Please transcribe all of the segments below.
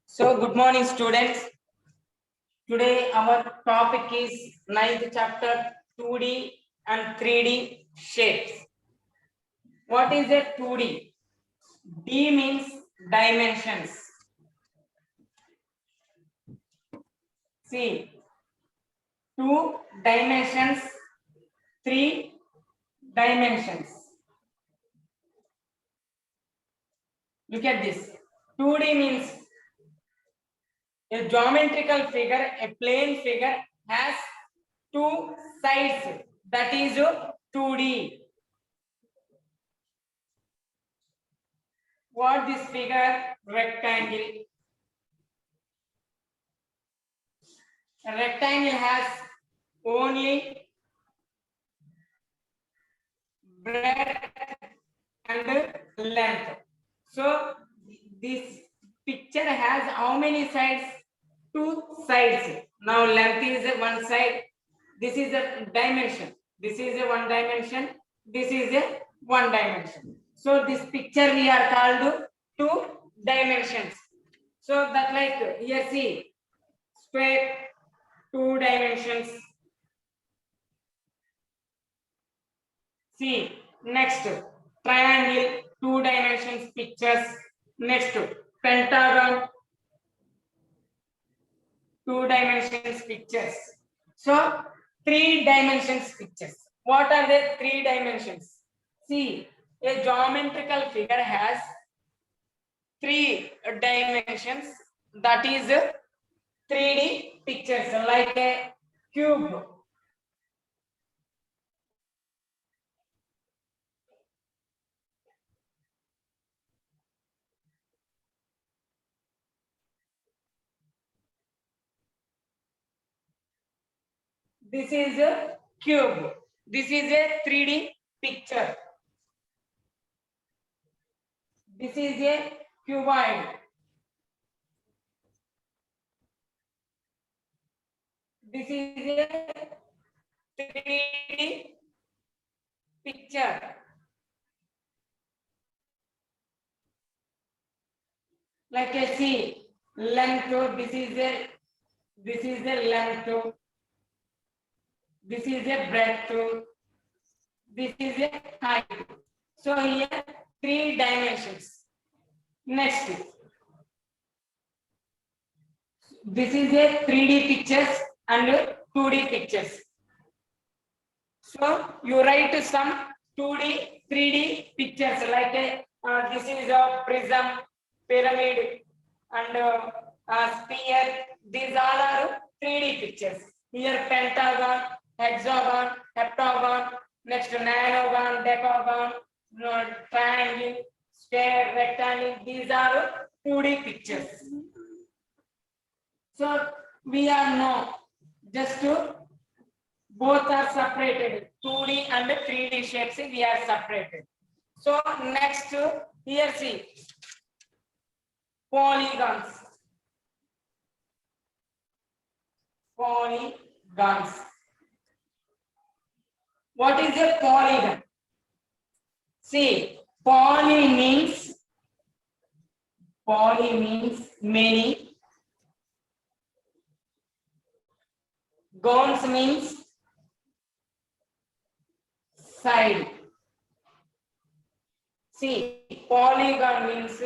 So, good morning, students. Today, our topic is ninth chapter 2D and 3D shapes. What is a 2D? D means dimensions. See, 2 dimensions, 3 dimensions. Look at this. 2D means a geometrical figure, a plane figure has 2 sides. That is 2D. What this figure? Rectangle. A rectangle has only breadth and length. So this picture has how many sides? 2 sides. Now length is one side. This is a dimension. This is a one dimension. This is a one dimension. So this picture we are called 2 dimensions. So that like here see square 2 dimensions. See next triangle 2 dimensions pictures. Next pentagon 2 dimensions pictures. So 3 dimensions pictures. What are the 3 dimensions? See, a geometrical figure has 3 dimensions. That is 3D pictures like a cube. This is a cube. This is a 3D picture. This is a cuboid. This is a 3D picture. Like I see length. This is a length. This is a breadth. This is a height. So here 3 dimensions. Next, this is a 3D pictures and 2D pictures. So you write some 2D, 3D pictures like this is a prism, pyramid, and sphere. These all are 3D pictures. Here pentagon, hexagon, heptagon, next nanogon, decagon, triangle, square, rectangle. These are 2D pictures. So we are now just to both are separated. 2D and 3D shapes we are separated. So next here see polygons. Polygons. What is a polygon? See, poly means many. Gons means side. See, polygon means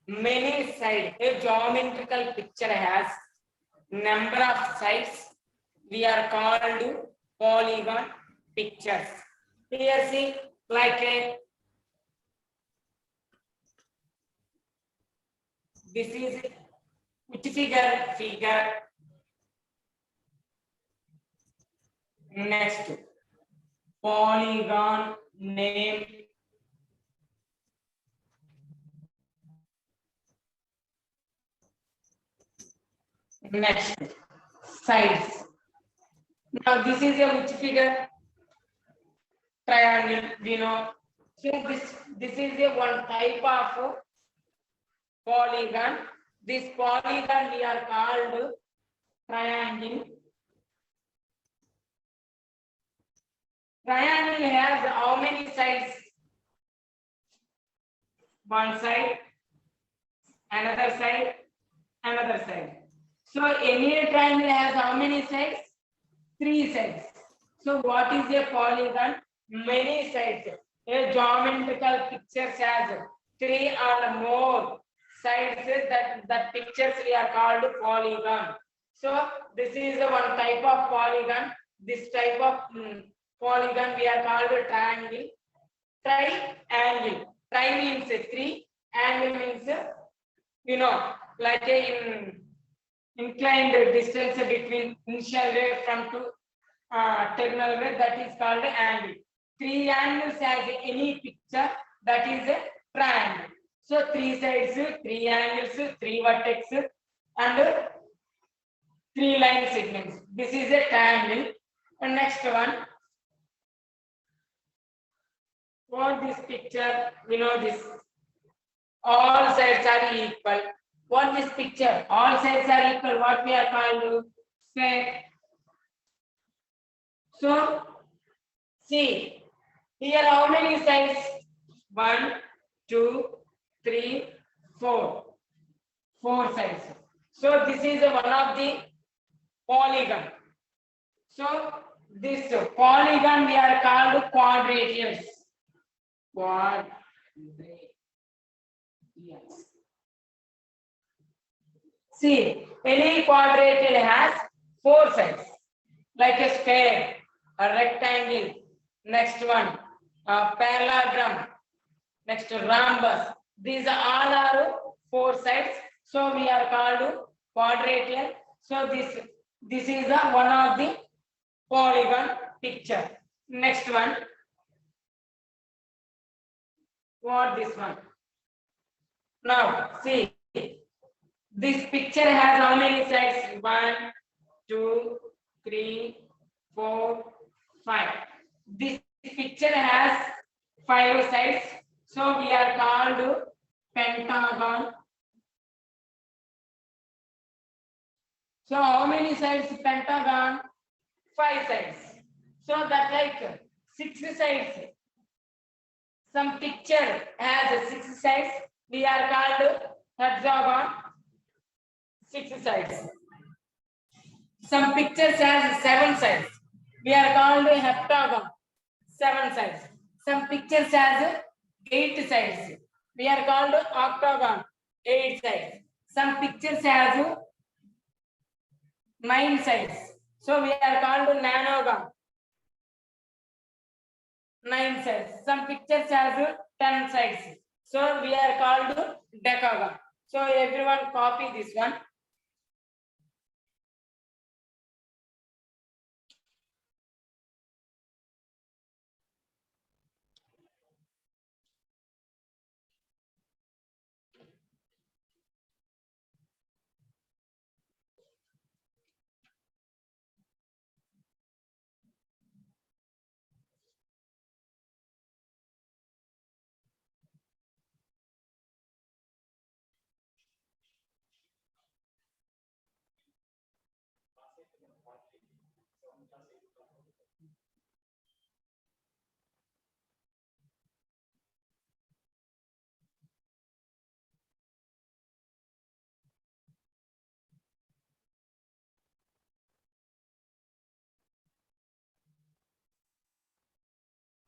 many sides. A geometrical picture has number of sides. We are called polygon pictures. Here see like a this is which figure. Next polygon name. Next sides. Now this is a which figure? Triangle, we know. So this is a one type of polygon. This polygon we are called triangle. Triangle has how many sides? One side, another side, another side. So any triangle has how many sides? 3 sides. So what is a polygon? Many sides. A geometrical picture has 3 or more sides. That pictures we are called polygon. So this is one type of polygon. This type of polygon we are called triangle. Triangle. Tri means 3. Angle means like a inclined distance between initial ray from to terminal ray, that is called angle. 3 angles has any picture, that is a triangle. So 3 sides, 3 angles, 3 vertices and 3 line segments. This is a triangle. And next one, for this picture, this all sides are equal. What this picture? All sides are equal. What we are called? Square. So, see, here how many sides? 1, 2, 3, 4. 4 sides. So, this is one of the polygon. So, this polygon we are called quadrantures. Quadrantures. See, any quadrilateral has 4 sides, like a square, a rectangle, next one, a parallelogram, next rhombus. These all are 4 sides, so we are called quadrilateral. So this is one of the polygon picture. Next one, what this one? Now see. This picture has how many sides? 1, 2, 3, 4, 5. This picture has 5 sides. So we are called pentagon. So how many sides pentagon? 5 sides. So that like 6 sides. Some picture has 6 sides. We are called hexagon. 6 sides. Some pictures has 7 sides. We are called a heptagon. 7 sides. Some pictures has 8 sides. We are called octagon. 8 sides. Some pictures has 9 sides. So we are called nanogon. 9 sides. Some pictures has 10 sides. So we are called decagon. So everyone copy this one.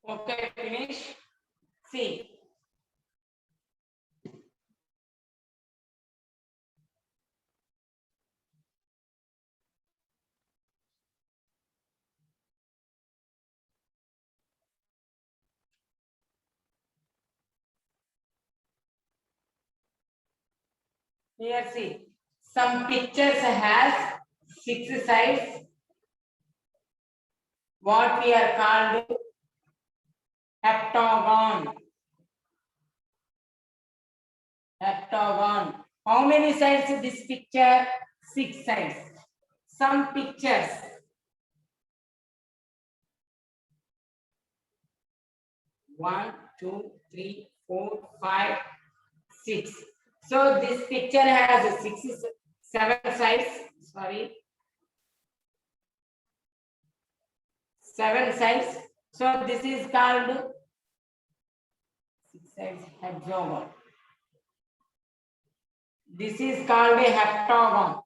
Okay, finish. See. Here see. Some pictures has 6 sides. What we are called heptagon. Heptagon. How many sides is this picture? 6 sides. Some pictures. One, two, three, 4, 5, 6. So this picture has 7 sides. Sorry. 7 sides. So this is called 6 sides hexagon. This is called a heptagon.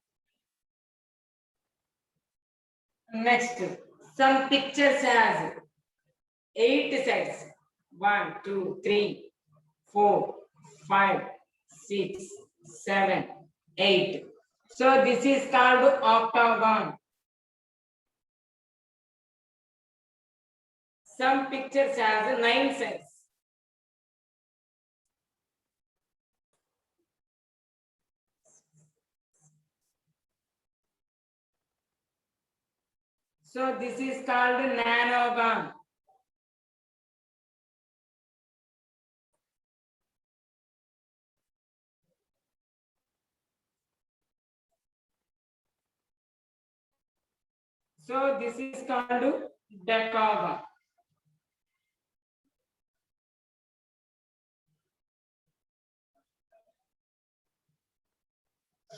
Next, some pictures has 8 sides. 1, 2, 3, 4, 5, 6, 7, 8. So this is called octagon. Some pictures has 9 sides. So this is called nanogon. So this is called decagon.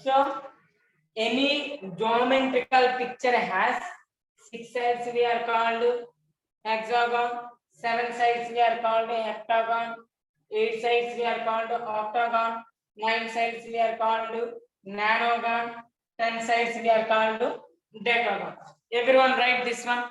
So any geometrical picture has 6 sides, we are called hexagon. 7 sides, we are called a heptagon. 8 sides, we are called octagon. 9 sides, we are called nanogon. 10 sides, we are called decagon. Everyone write this one.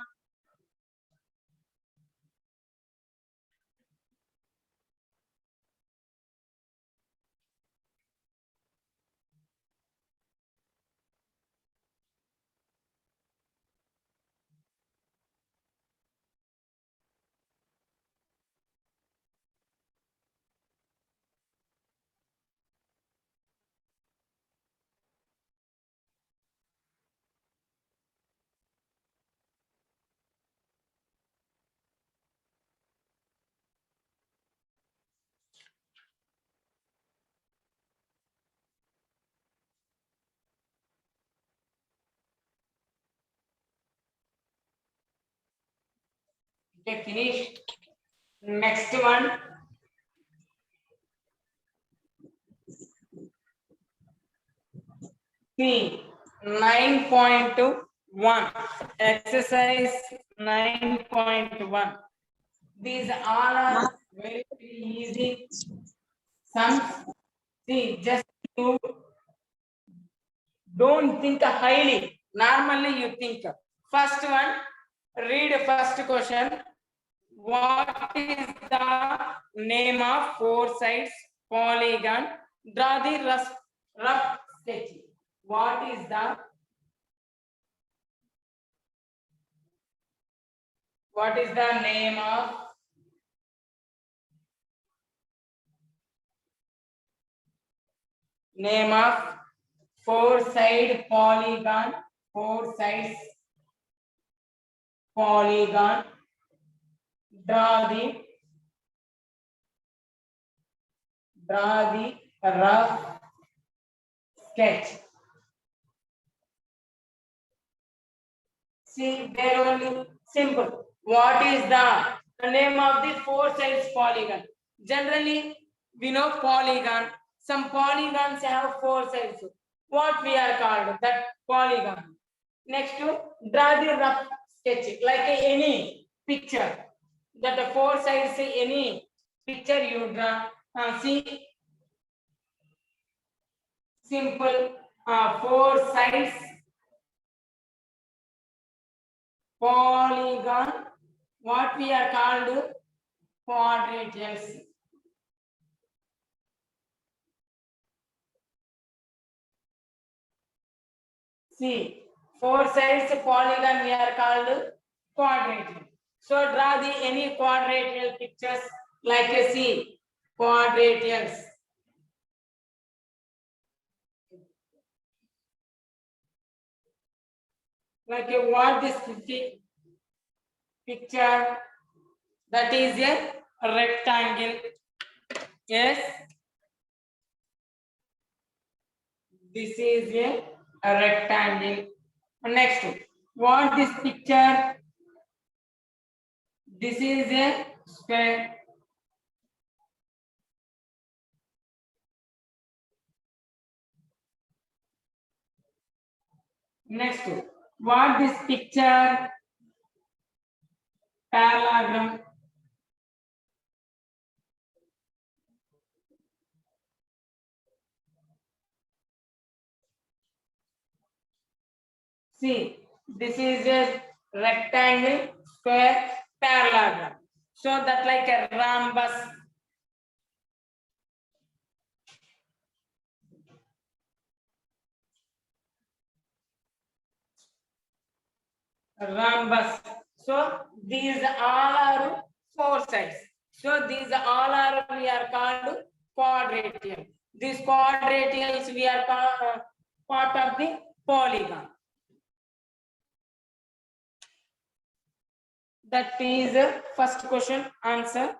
Okay, finished. Next one. See 9.1. Exercise 9.1. These all are very easy sums. See, just you don't think highly. Normally, you think. First one, read first question. What is the name of 4 sides polygon? Draw the rough sketch. What is the name of 4 side polygon? 4 sides polygon. Draw the rough sketch. See, there only simple. What is the name of the 4 sides polygon? Generally, we know polygon. Some polygons have 4 sides. What we are called that polygon. Next, draw the rough sketch like any picture. That the 4 sides any picture you draw. See, simple 4 sides polygon. What we are called quadrantals. See, 4 sides polygon we are called quadrantal. So draw the any quadrantal pictures like a see quadrantals. Like a what this picture, that is a rectangle. Yes, this is a rectangle. Next, what this picture? This is a square. Next, what this picture? Parallelogram. See, this is a rectangle, square, parallelogram. So that like a rhombus. Rhombus. So these all are four sides. So these all are we are called quadrilateral. These quadrilaterals we are called part of the polygon. That is first question answer.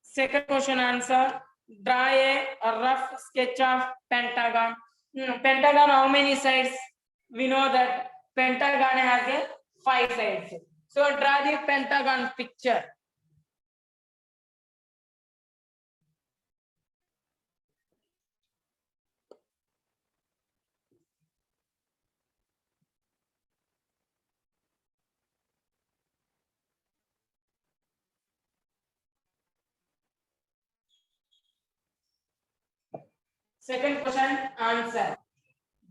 Second question answer. Draw a rough sketch of pentagon. Pentagon, how many sides? We know that pentagon has a 5 sides. So draw the pentagon picture. Second question answer.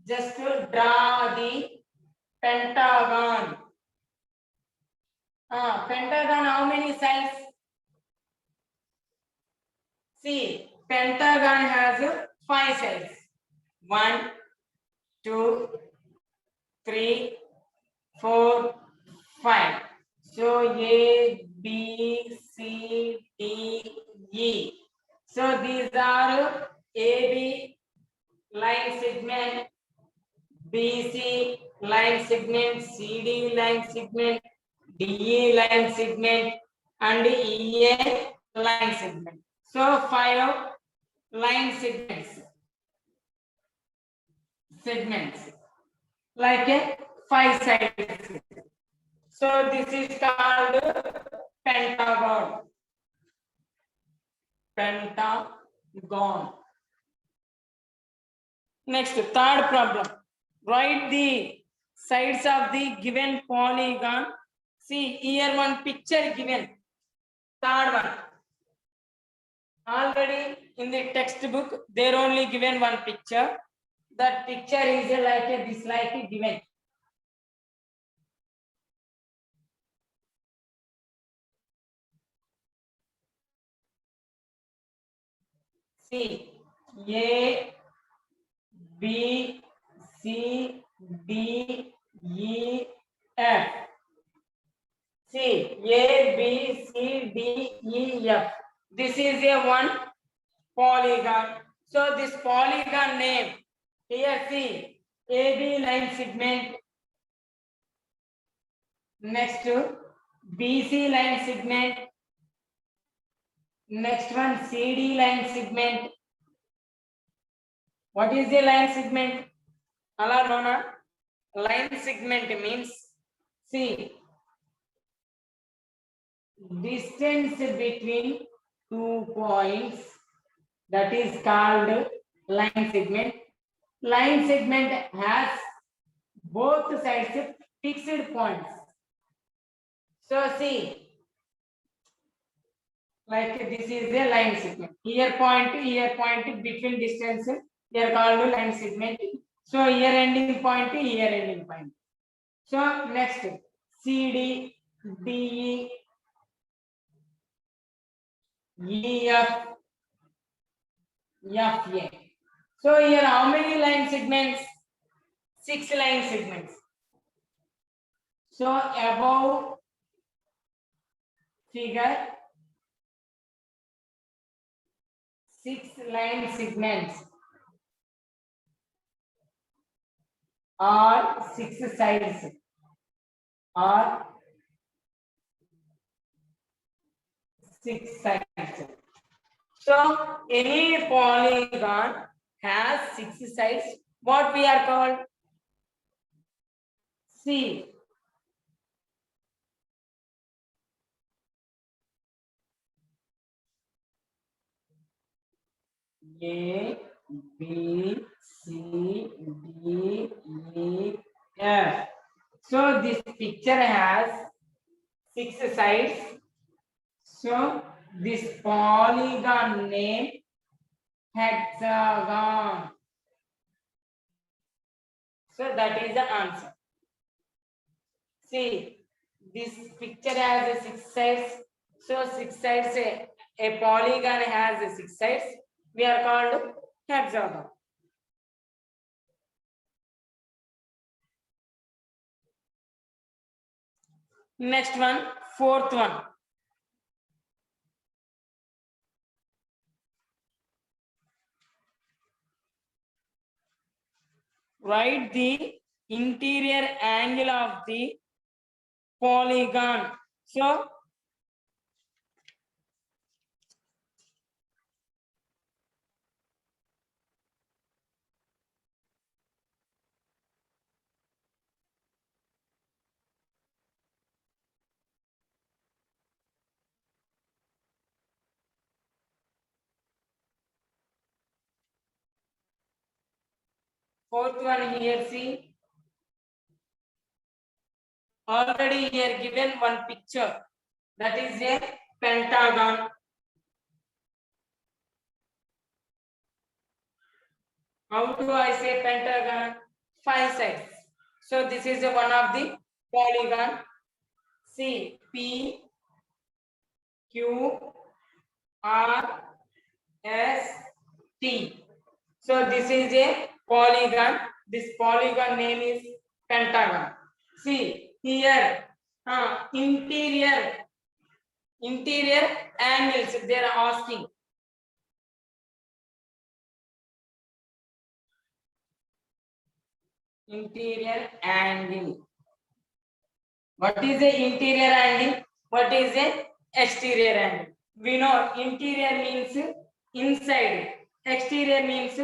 Just to draw the pentagon. Pentagon, how many sides? See, pentagon has 5 sides. 1, 2, 3, 4, 5. So A, B, C, D, E. So these are AB line segment, BC line segment, CD line segment, DE line segment, and EA line segment. So 5 line segments like a 5 sides. So this is called pentagon. Pentagon. Next, third problem. Write the sides of the given polygon. See, here one picture given. Third one. Already in the textbook, they're only given one picture. That picture is like a given. See, A, B, C, D, E, F. See, A, B, C, D, E, F. This is a one polygon. So this polygon name, here see, AB line segment. Next, BC line segment. Next one, CD line segment. What is the line segment? Alarona. Line segment means, see, distance between 2 points, that is called line segment. Line segment has both sides fixed points. So see, like this is a line segment. Here point between distance, they are called line segment. So here ending point, here ending point. So next, CD, DE, EF, FA. So here how many line segments? 6 line segments. So above figure, 6 line segments or 6 sides or 6 sides. So any polygon has 6 sides. What we are called? See, A, B, C, D, E, F. So this picture has 6 sides. So this polygon name hexagon. So that is the answer. See, this picture has 6 sides. So 6 sides, a polygon has 6 sides. We are called hexagon. Next one, fourth one. Write the interior angle of the polygon. So fourth one here, see. Already here given one picture. That is a pentagon. How do I say pentagon? 5 sides. So this is one of the polygon. See, P, Q, R, S, T. So this is a polygon. This polygon name is pentagon. See here, interior angles they are asking. Interior angle. What is the interior angle? What is the exterior angle? We know interior means inside, exterior means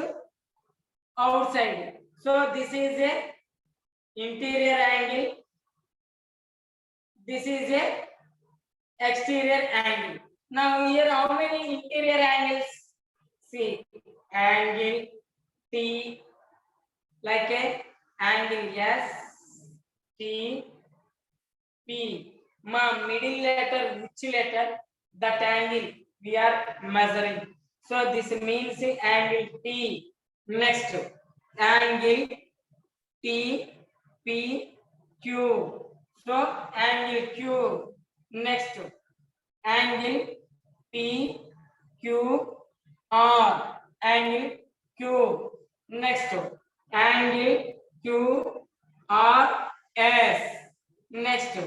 outside. So this is a interior angle. This is a exterior angle. Now here how many interior angles? See, angle T, like a angle S, T, P. Ma middle letter, which letter? That angle we are measuring. So this means angle T. Next, angle T, P, Q. So angle Q. Next, angle P, Q, R. Angle Q. Next, angle Q, R, S. Next,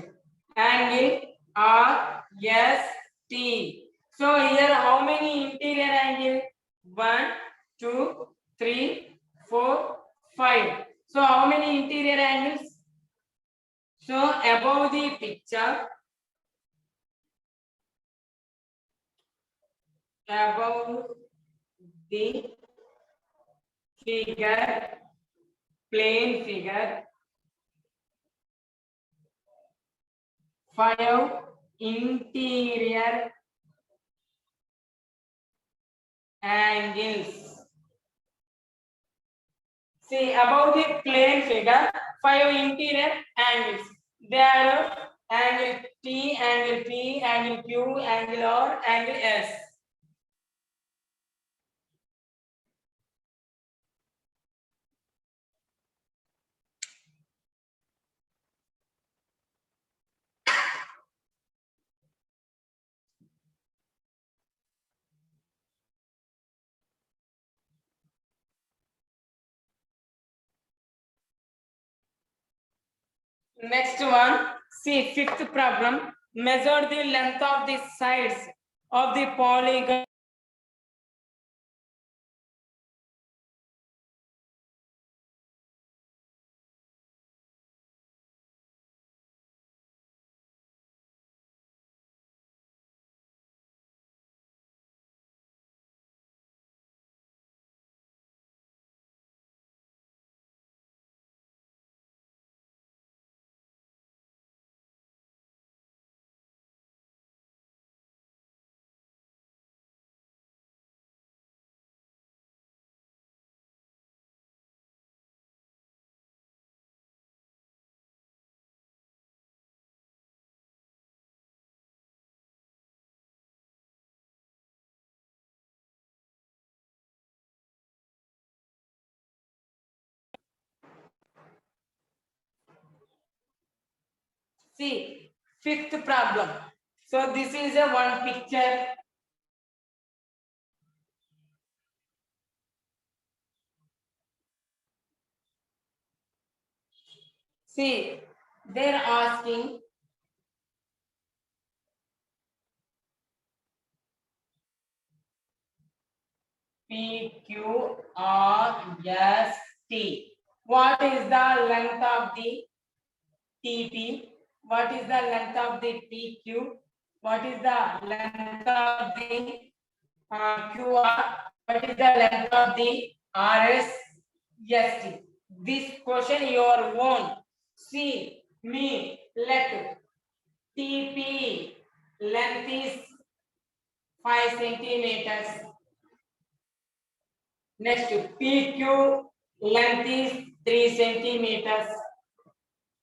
angle R, S, T. So here how many interior angle? 1, 2, 3, 4, 5. So how many interior angles? So above the picture, above the figure, plain figure, 5 interior angles. See, above the plane figure, 5 interior angles. They are angle T, angle P, angle Q, angle R, angle S. Next one, see fifth problem. Measure the length of the sides of the polygon. See, fifth problem. So this is a one picture. See, they're asking P, Q, R, S, T. What is the length of the TP? What is the length of the TQ? What is the length of the QR? What is the length of the RS? ST. This question your own. See me. Let TP length is 5 centimeters. Next PQ length is 3 centimeters.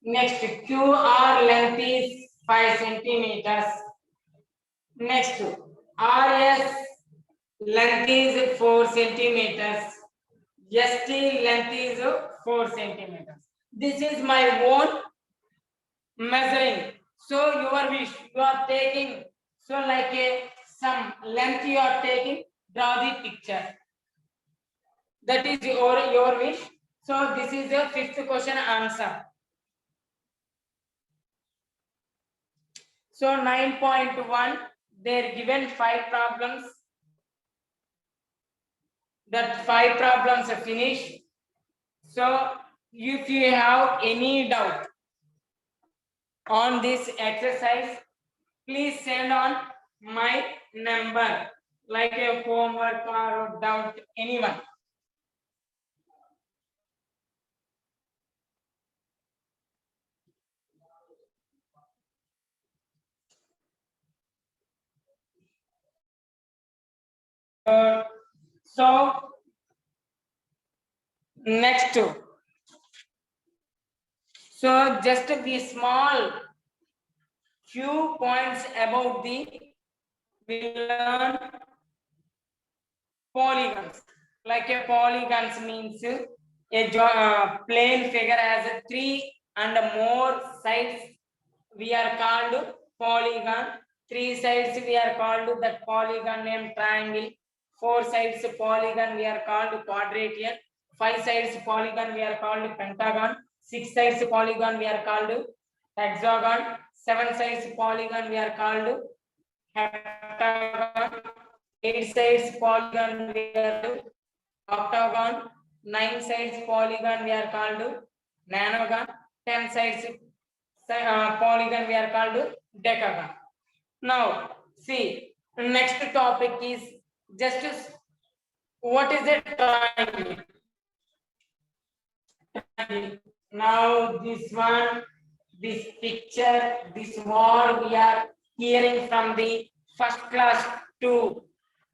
Next QR length is 5 centimeters. Next RS length is 4 centimeters. ST length is 4 centimeters. This is my own measuring. So your wish, you are taking, so like a some length you are taking, draw the picture. That is your wish. So this is the fifth question answer. So 9.1, they're given 5 problems. That 5 problems are finished. So if you have any doubt on this exercise, please send on my number, like a homework or doubt, anyone. So next, so just the small few points about the we learn polygons. Like a polygons means a plane figure has 3 and more sides. We are called polygon. 3 sides we are called that polygon named triangle. 4 sides polygon we are called quadrilateral. 5 sides polygon we are called pentagon. 6 sides polygon we are called hexagon. 7 sides polygon we are called heptagon. 8 sides polygon we are called octagon. 9 sides polygon we are called nanogon. 10 sides polygon we are called decagon. Now see, next topic is just what is a triangle. Now this one, this picture, this word we are hearing from the first class to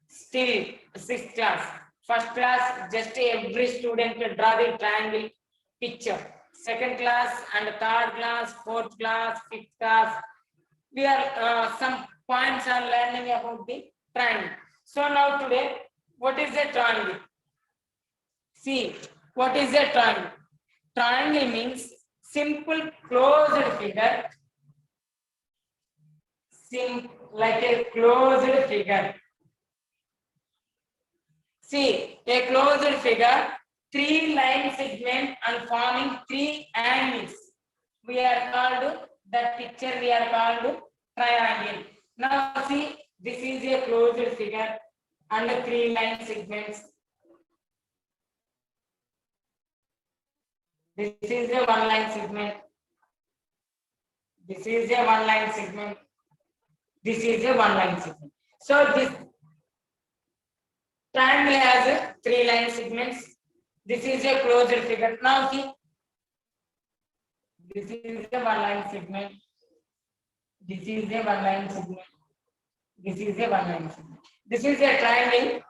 still 6th class. First class, just every student can draw the triangle picture. Second class and third class, fourth class, fifth class, we are some points are learning about the triangle. So now today, what is a triangle? See, what is a triangle? Triangle means simple closed figure, like a closed figure. See, a closed figure, 3 line segment and forming 3 angles. We are called, that picture we are called triangle. Now see, this is a closed figure and 3 line segments. This is a 1 line segment. This is a 1 line segment. This is a 1 line segment. So this triangle has 3 line segments. This is a closed figure. Now see, this is a 1 line segment. This is a 1 line segment. This is a 1 line segment. This is a triangle.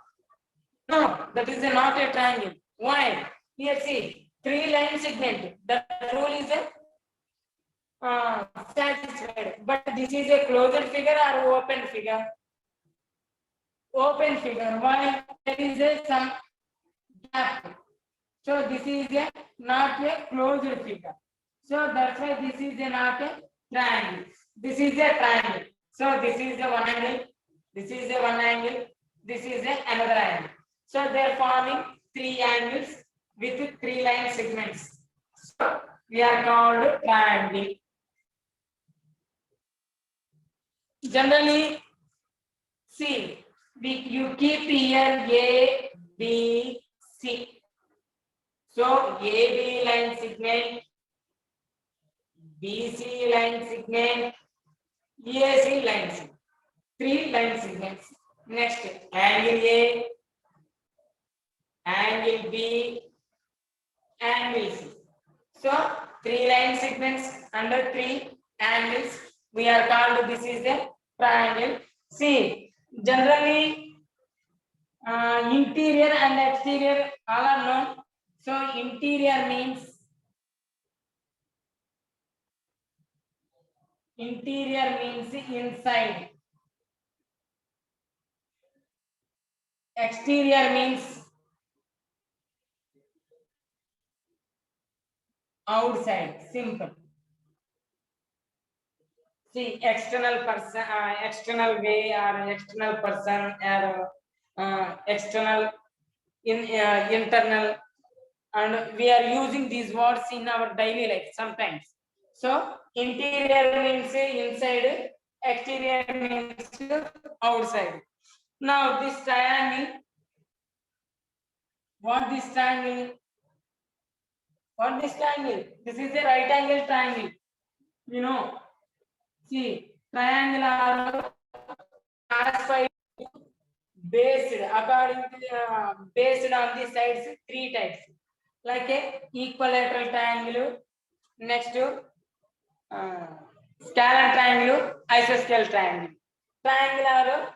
No, that is not a triangle. Why? Here see, 3 line segment. The rule is a satisfied. But this is a closed figure or open figure? Open figure. Why? There is a some gap. So this is a not a closed figure. So that's why this is a not a triangle. This is a triangle. So this is the one angle. This is the one angle. This is another angle. So they are forming three angles with three line segments. So we are called triangle. Generally, see, you keep here A, B, C. So AB line segment, BC line segment, EAC line segment. Three line segments. Next, angle A, angle B, angle C. So three line segments under three angles. We are called, this is a triangle. See, generally interior and exterior all are known. So interior means inside. Exterior means outside. Simple. See, external person, external way, or external person, or external internal, and we are using these words in our daily life sometimes. So interior means inside, exterior means outside. Now this triangle, what this triangle? What this triangle? This is a right angle triangle. You know, see, triangle are classified based according to based on the sides, three types, like a equilateral triangle, next to scalar triangle, isosceles triangle. Triangle are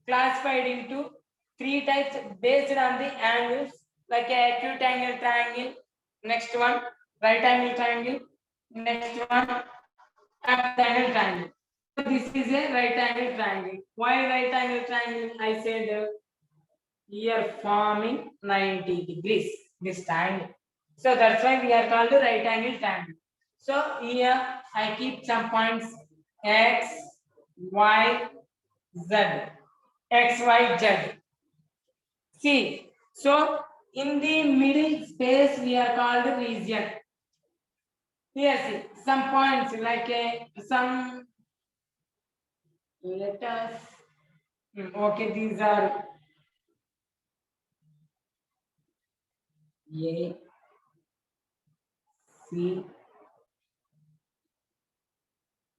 classified into three types based on the angles, like a acute angle triangle, next one right angle triangle, next one acute angle triangle. So this is a right angle triangle. Why right angle triangle? I said here forming 90 degrees this triangle. So that's why we are called right angle triangle. So here I keep some points X, Y, Z. X, Y, Z. See, so in the middle space we are called region. Here see some points like some letters. Okay, these are A, C,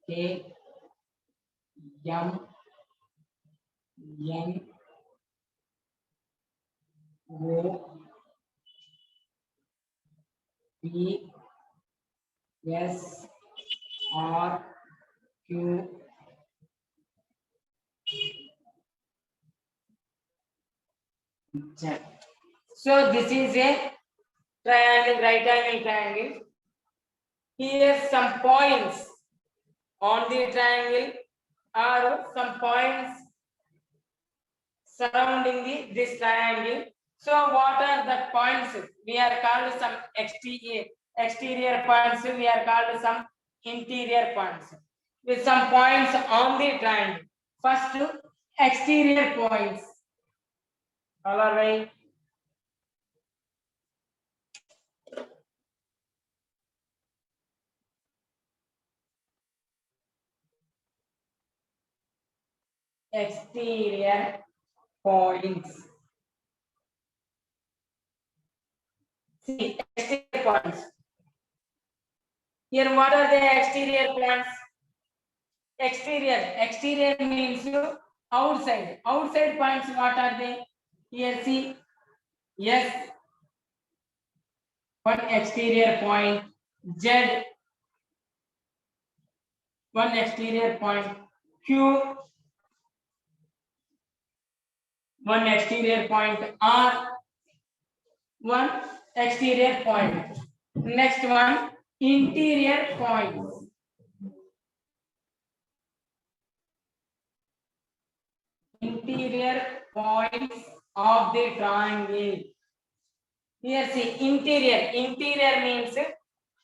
K, M, N, O, P, S, R, Q, Z. So this is a triangle, right angle triangle. Here some points on the triangle or some points surrounding this triangle. So what are the points? We are called some exterior points. We are called some interior points. With some points on the triangle. First, exterior points. All are right. Exterior points. See, exterior points. Here, what are the exterior points? Exterior means outside. Outside points, what are they? Here, see. Yes. One exterior point. Z. One exterior point. Q. One exterior point. R. One exterior point. Next one, interior points. Interior points of the triangle. Here see interior. Interior means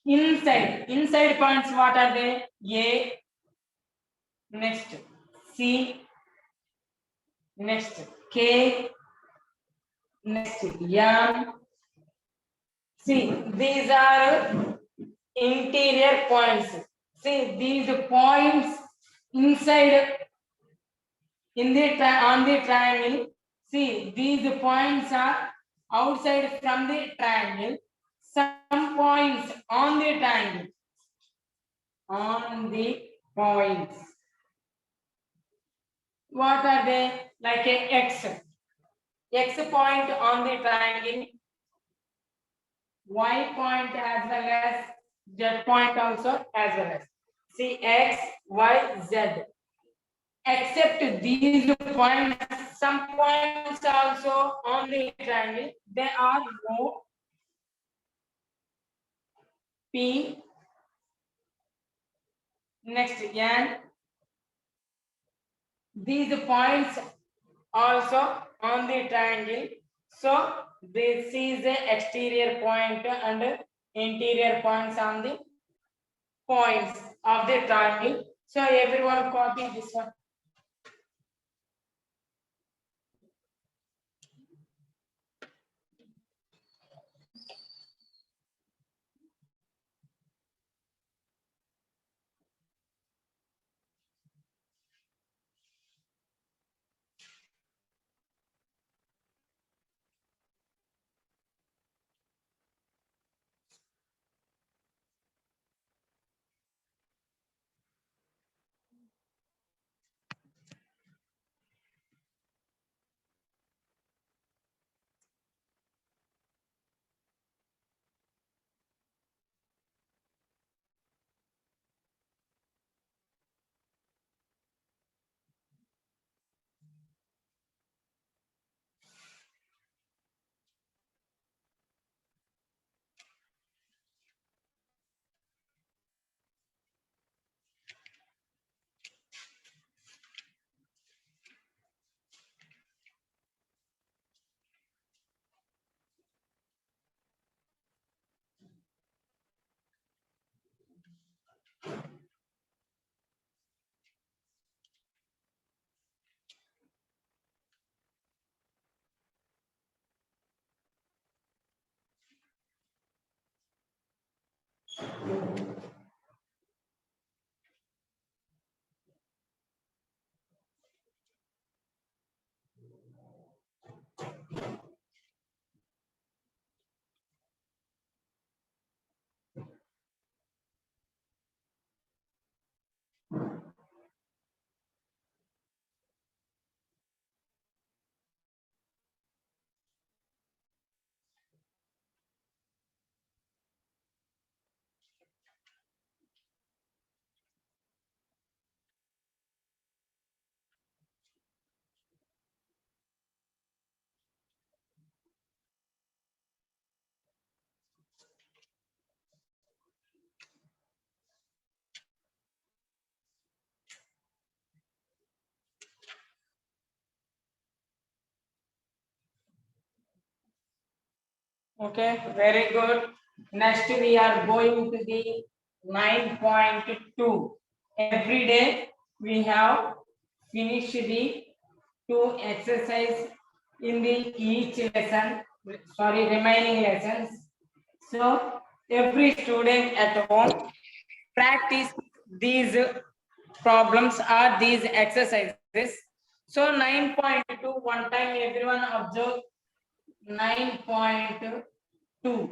inside points, what are they? A, next C, next K, next M. See, these are interior points. See, these points inside in the on the triangle. See, these points are outside from the triangle. Some points on the triangle. On the points. What are they? Like a X. X point on the triangle. Y point as well as Z point also as well as. See, X, Y, Z. Except these points, some points also on the triangle, they are O, P, next N. These points also on the triangle. So this is the exterior point and interior points on the points of the triangle. So everyone copy this one. Okay, very good. Next, we are going to the 9.2. Every day we have finished the 2 exercise in the each lesson, sorry, remaining lessons. So every student at home practice these problems or these exercises. So 9.2, one time everyone observe 9.2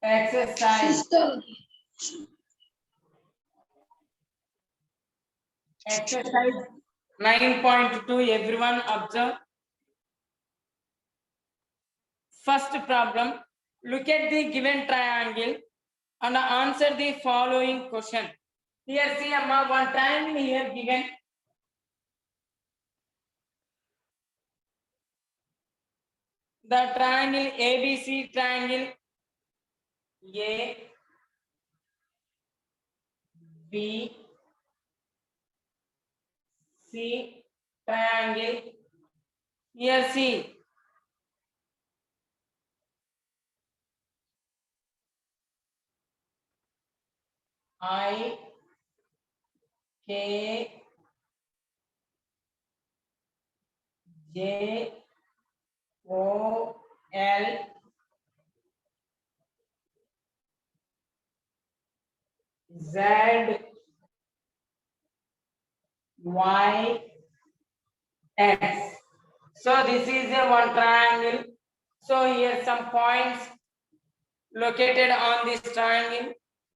exercise. Exercise 9.2, everyone observe. First problem, look at the given triangle and answer the following question. Here see Amma, one triangle here given. The triangle ABC triangle A, B, C triangle. Here see. I K J O L Z Y X. So this is a one triangle. So here some points located on this triangle.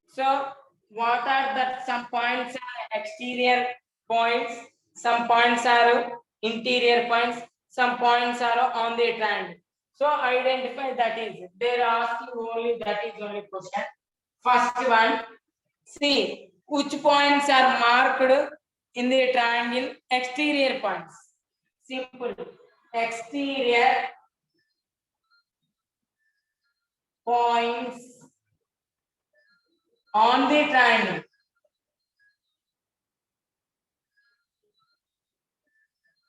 So what are that? Some points are exterior points, some points are interior points, some points are on the triangle. So identify that is. They are asking only that is only question. First one, see which points are marked in the triangle. Exterior points. Simple. Exterior points on the triangle.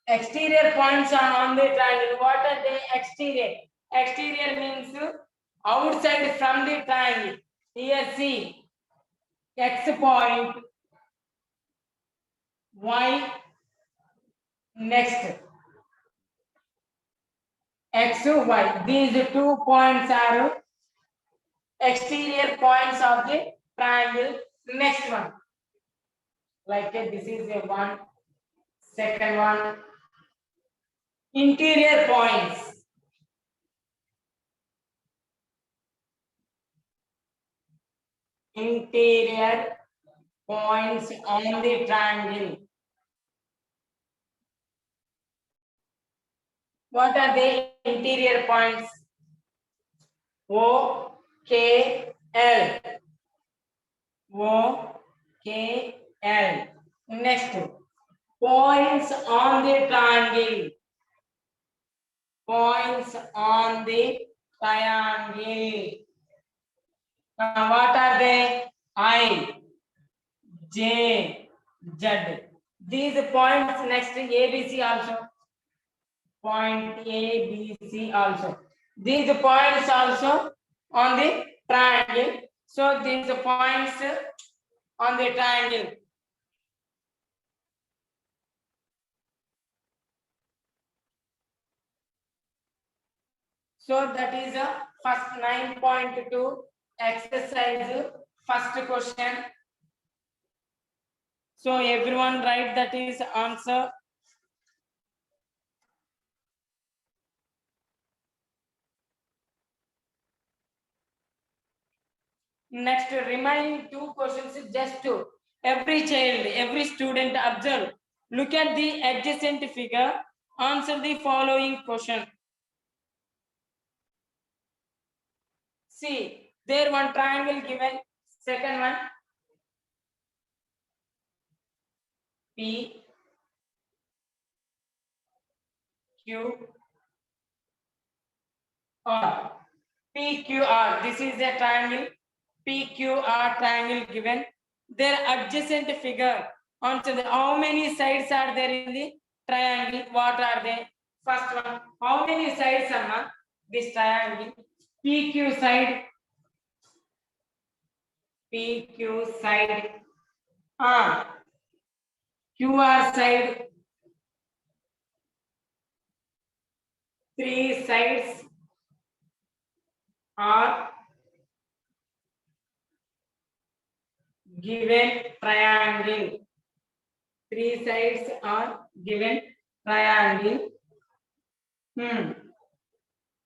Exterior points are on the triangle. What are they? Exterior. Exterior means outside from the triangle. Here see X point, Y next. X, Y. These 2 points are exterior points of the triangle. Next one. Like this is a one. Second one. Interior points. Interior points on the triangle. What are the interior points? O, K, L. O, K, L. Next, points on the triangle. Points on the triangle. What are they? I, J, Z. These points next A, B, C also. Point A, B, C also. These points also on the triangle. So these points on the triangle. So that is a first 9.2 exercise, first question. So everyone write that is answer. Next, remaining 2 questions is just to every child, every student observe. Look at the adjacent figure. Answer the following question. See, there one triangle given. Second one, P, Q, R. PQR. This is a triangle. PQR triangle given. Their adjacent figure. Answer the, how many sides are there in the triangle? What are they? First one. How many sides are this triangle? PQ side. PQ side. QR side. 3 sides are given triangle. 3 sides are given triangle.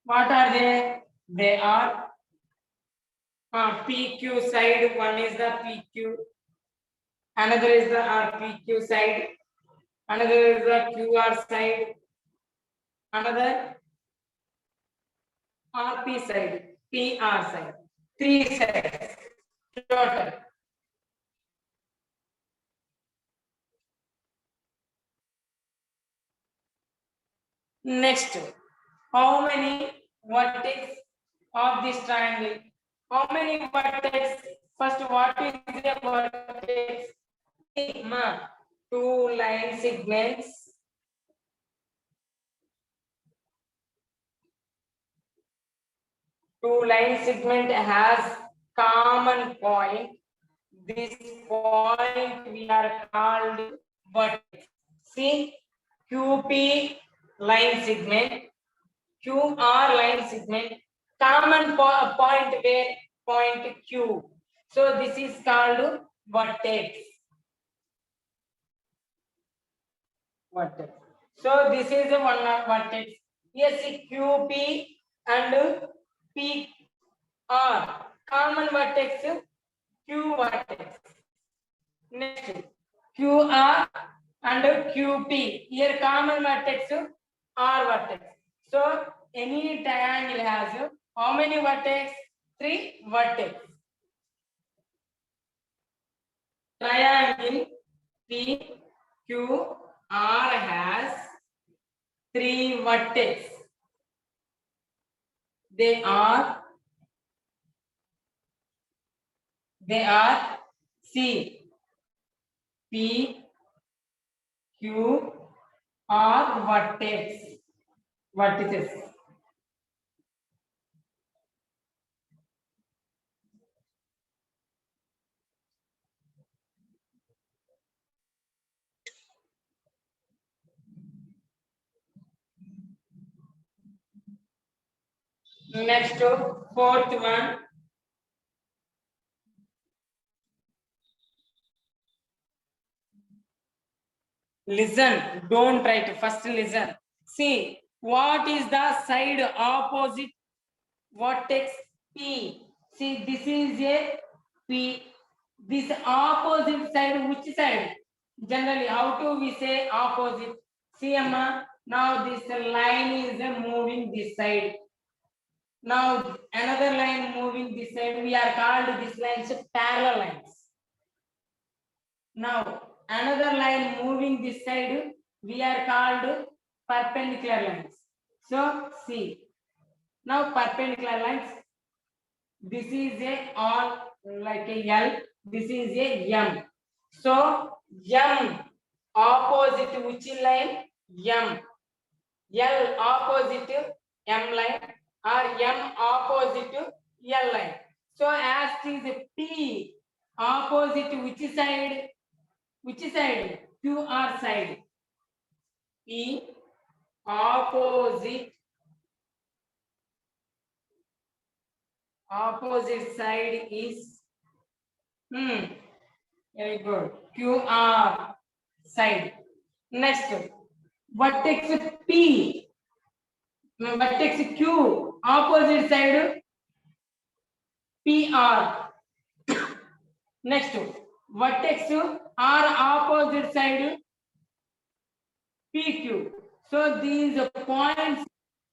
What are they? They are PQ side. One is the PQ. Another is the RPQ side. Another is the QR side. Another RP side. PR side. 3 sides total. Next, how many vertex of this triangle? How many vertex? First, what is the vertex? 2 line segments. Two line segment has common point This point we are called vertex. See, QP line segment, QR line segment, common point where point Q. So this is called vertex. Vertex. So this is one vertex. Here see QP and PR. Common vertex Q vertex. Next QR and QP. Here common vertex R vertex. So any triangle has how many vertex? 3 vertex. Triangle PQR has 3 vertex. They are C, P, Q, R vertices. Next, fourth one. Listen, don't write. First listen. See, what is the side opposite vertex P? See, this is a P. This opposite side, which side? Generally, how do we say opposite? See, Amma, now this line is moving this side. Now another line moving this side. We are called these lines parallel lines. Now another line moving this side, we are called perpendicular lines. So see, now perpendicular lines, this is a all like a L, this is a M. So M opposite which line? M. L opposite M line or M opposite L line. So as it is P opposite which side? Which side? QR side. P opposite side is very good. QR side. Next, vertex P, vertex Q opposite side PR. Next, vertex R opposite side PQ. So these points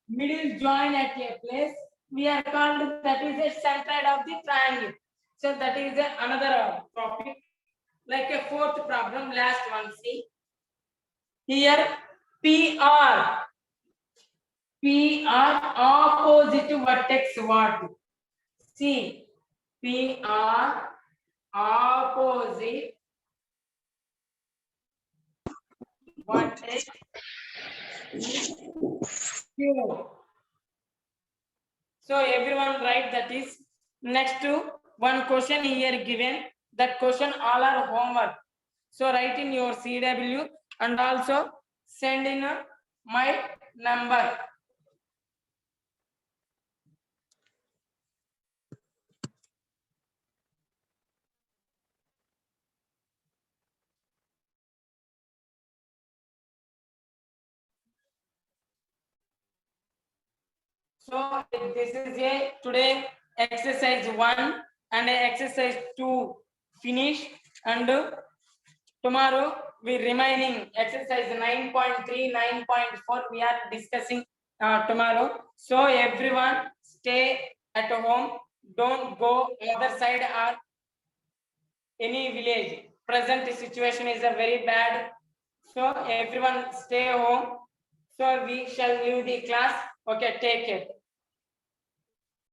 middle join at a place, we are called, that is a centroid of the triangle. So that is another topic. Like a fourth problem, last one. See here, PR opposite vertex what? See, PR opposite vertex Q. So everyone write that is. Next to one question here given. That question all are homework. So write in your CW and also send in my number. So this is a today exercise 1 and exercise 2 finish, and tomorrow we remaining exercise 9.3, 9.4 we are discussing tomorrow. So everyone stay at home, don't go other side or any village. Present situation is a very bad, so everyone stay home. So we shall leave the class. Okay, take care.